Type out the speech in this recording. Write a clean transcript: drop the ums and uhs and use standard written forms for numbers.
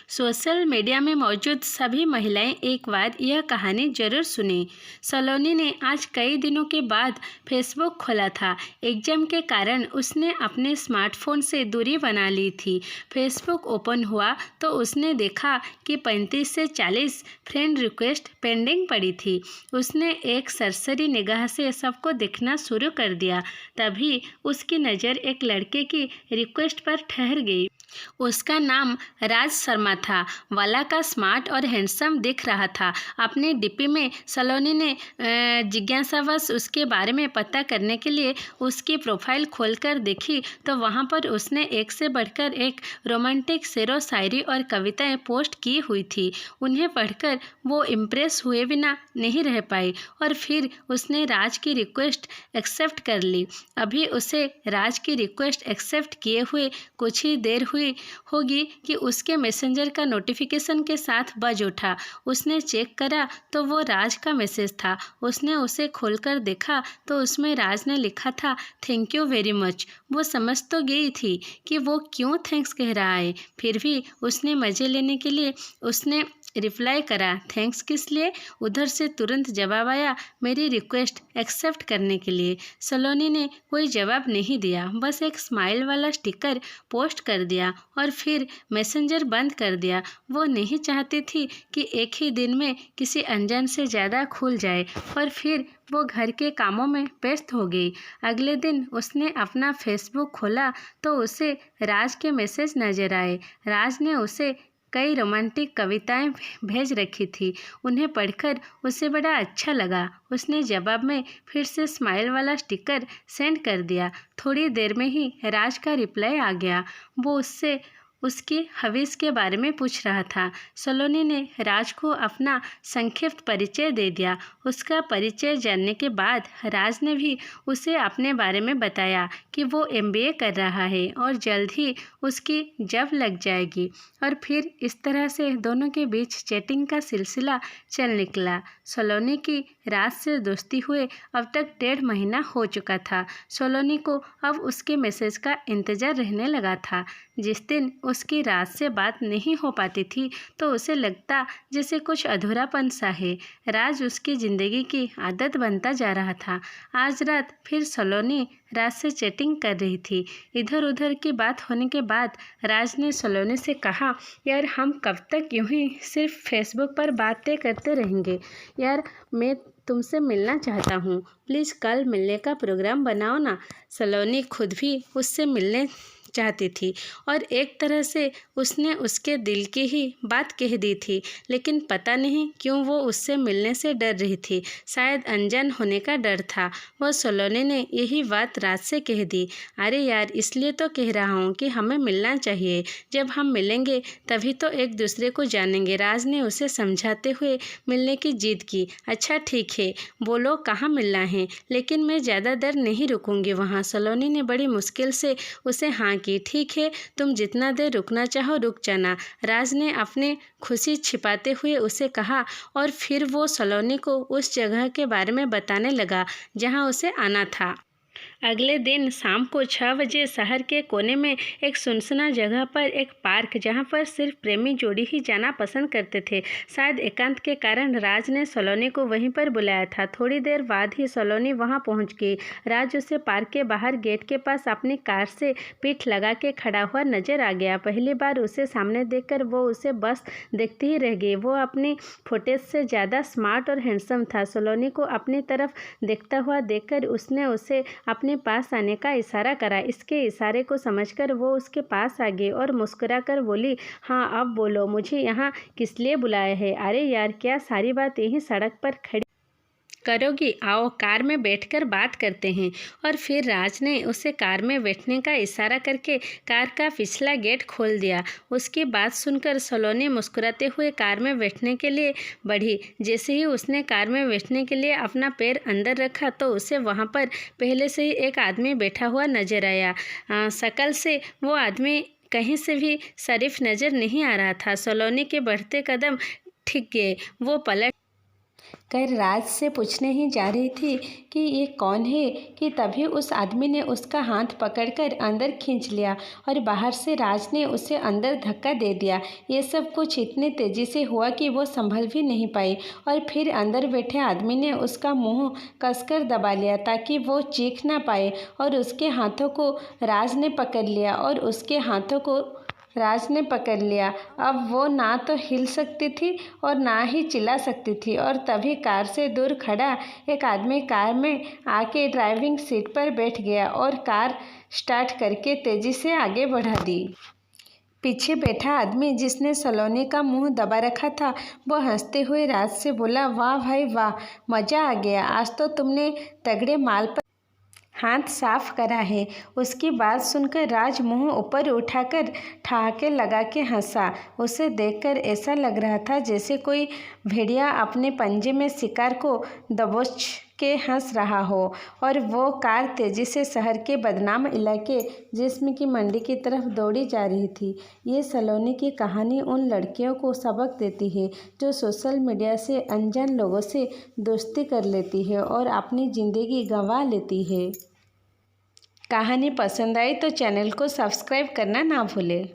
Social media में मौजूद सभी महिलाएं एक बार यह कहानी जरूर सुने। सलोनी ने आज कई दिनों के बाद फेसबुक खोला था। एग्जाम के कारण उसने अपने स्मार्टफोन से दूरी बना ली थी। फेसबुक ओपन हुआ तो उसने देखा कि 35 से 40 फ्रेंड रिक्वेस्ट पेंडिंग पड़ी थी। उसने एक सरसरी निगाह से सबको देखना शुरू कर दिया। तभी उसकी नज़र एक लड़के की रिक्वेस्ट पर ठहर गई। उसका नाम राज शर्मा था। वाला का स्मार्ट और हैंडसम दिख रहा था। अपने डीपी में सलोनी ने जिज्ञासावश उसके बारे में पता करने के लिए उसकी प्रोफाइल खोलकर देखी तो वहाँ पर उसने एक से बढ़कर एक रोमांटिक शेरो शायरी और कविताएं पोस्ट की हुई थी। उन्हें पढ़कर वो इम्प्रेस हुए बिना नहीं रह पाई और फिर उसने राज की रिक्वेस्ट एक्सेप्ट कर ली। अभी उसे राज की रिक्वेस्ट एक्सेप्ट किए हुए कुछ ही देर हुई होगी कि उसके मैसेंजर का नोटिफिकेशन के साथ बज उठा। उसने चेक करा तो वो राज का मैसेज था। उसने उसे खोलकर देखा तो उसमें राज ने लिखा था, थैंक यू वेरी मच। वो समझ तो गई थी कि वो क्यों थैंक्स कह रहा है, फिर भी उसने मज़े लेने के लिए उसने रिप्लाई करा, थैंक्स किस लिए। उधर से तुरंत जवाब आया, मेरी रिक्वेस्ट एक्सेप्ट करने के लिए। सलोनी ने कोई जवाब नहीं दिया, बस एक स्माइल वाला स्टिकर पोस्ट कर दिया और फिर मैसेंजर बंद कर दिया। वो नहीं चाहती थी कि एक ही दिन में किसी अनजान से ज़्यादा खुल जाए और फिर वो घर के कामों में व्यस्त हो गई। अगले दिन उसने अपना फेसबुक खोला तो उसे राज के मैसेज नज़र आए। राज ने उसे कई रोमांटिक कविताएं भेज रखी थी। उन्हें पढ़कर उसे बड़ा अच्छा लगा। उसने जवाब में फिर से स्माइल वाला स्टिकर सेंड कर दिया। थोड़ी देर में ही राज का रिप्लाई आ गया। वो उससे उसकी हवीस के बारे में पूछ रहा था। सलोनी ने राज को अपना संक्षिप्त परिचय दे दिया। उसका परिचय जानने के बाद राज ने भी उसे अपने बारे में बताया कि वो एमबीए कर रहा है और जल्द ही उसकी जॉब लग जाएगी। और फिर इस तरह से दोनों के बीच चैटिंग का सिलसिला चल निकला। सलोनी की राज से दोस्ती हुए अब तक 1.5 महीना हो चुका था। सलोनी को अब उसके मैसेज का इंतज़ार रहने लगा था। जिस दिन उसकी राज से बात नहीं हो पाती थी तो उसे लगता जैसे कुछ अधूरापन सा है। राज उसकी ज़िंदगी की आदत बनता जा रहा था। आज रात फिर सलोनी राज से चैटिंग कर रही थी। इधर उधर की बात होने के बाद राज ने सलोनी से कहा, यार हम कब तक यूं ही सिर्फ फेसबुक पर बातें करते रहेंगे। यार मैं तुमसे मिलना चाहता हूँ, प्लीज़ कल मिलने का प्रोग्राम बनाओ ना। सलोनी खुद भी उससे मिलने चाहती थी और एक तरह से उसने उसके दिल की ही बात कह दी थी, लेकिन पता नहीं क्यों वो उससे मिलने से डर रही थी। शायद अनजान होने का डर था। वह सलोनी ने यही बात राज से कह दी। अरे यार इसलिए तो कह रहा हूँ कि हमें मिलना चाहिए। जब हम मिलेंगे तभी तो एक दूसरे को जानेंगे। राज ने उसे समझाते हुए मिलने की जिद की। अच्छा ठीक है, बोलो कहाँ मिलना है, लेकिन मैं ज़्यादा देर नहीं रुकूंगी वहाँ। सलोनी ने बड़ी मुश्किल से उसे हाँ की। ठीक है, तुम जितना देर रुकना चाहो रुक जाना, राज ने अपनी खुशी छिपाते हुए उसे कहा और फिर वो सलोनी को उस जगह के बारे में बताने लगा जहाँ उसे आना था। अगले दिन शाम को 6 बजे शहर के कोने में एक सुनसना जगह पर एक पार्क, जहां पर सिर्फ प्रेमी जोड़ी ही जाना पसंद करते थे। शायद एकांत के कारण राज ने सलोनी को वहीं पर बुलाया था। थोड़ी देर बाद ही सलोनी वहां पहुंच गई। राज उसे पार्क के बाहर गेट के पास अपनी कार से पीठ लगा के खड़ा हुआ नजर आ गया। पहली बार उसे सामने देखकर वो उसे बस देखती ही रह गई। वो अपनी फुटेज से ज़्यादा स्मार्ट और हैंडसम था। सलोनी को अपनी तरफ देखता हुआ देखकर उसने उसे अपने पास आने का इशारा करा। इसके इशारे को समझकर वो उसके पास आ गई और मुस्कुराकर बोली, हाँ अब बोलो, मुझे यहाँ किस लिए बुलाया है। अरे यार क्या सारी बात यहीं सड़क पर खड़ी करोगी, आओ कार में बैठकर बात करते हैं। और फिर राज ने उसे कार में बैठने का इशारा करके कार का पिछला गेट खोल दिया। उसकी बात सुनकर सलोनी मुस्कुराते हुए कार में बैठने के लिए बढ़ी। जैसे ही उसने कार में बैठने के लिए अपना पैर अंदर रखा तो उसे वहाँ पर पहले से ही एक आदमी बैठा हुआ नजर आया। शक्ल से वो आदमी कहीं से भी शरीफ नज़र नहीं आ रहा था। सलोनी के बढ़ते कदम ठिक गए। वो पलट कर राज से पूछने ही जा रही थी कि ये कौन है कि तभी उस आदमी ने उसका हाथ पकड़कर अंदर खींच लिया और बाहर से राज ने उसे अंदर धक्का दे दिया। ये सब कुछ इतनी तेज़ी से हुआ कि वो संभल भी नहीं पाई और फिर अंदर बैठे आदमी ने उसका मुंह कसकर दबा लिया ताकि वो चीख ना पाए और उसके हाथों को राज ने पकड़ लिया और उसके हाथों को राज ने पकड़ लिया। अब वो ना तो हिल सकती थी और ना ही चिल्ला सकती थी और तभी कार से दूर खड़ा एक आदमी कार में आके ड्राइविंग सीट पर बैठ गया और कार स्टार्ट करके तेज़ी से आगे बढ़ा दी। पीछे बैठा आदमी जिसने सलोनी का मुंह दबा रखा था वो हंसते हुए राज से बोला, वाह भाई वाह, मज़ा आ गया, आज तो तुमने तगड़े माल पर हाथ साफ करा है। उसकी बात सुनकर राज मुंह ऊपर उठाकर ठहाके लगा के हंसा। उसे देखकर ऐसा लग रहा था जैसे कोई भेड़िया अपने पंजे में शिकार को दबोच के हंस रहा हो। और वो कार तेज़ी से शहर के बदनाम इलाके जिस्म की मंडी की तरफ दौड़ी जा रही थी। ये सलोनी की कहानी उन लड़कियों को सबक देती है जो सोशल मीडिया से अनजान लोगों से दोस्ती कर लेती है और अपनी ज़िंदगी गंवा लेती है। कहानी पसंद आई तो चैनल को सब्सक्राइब करना ना भूलें।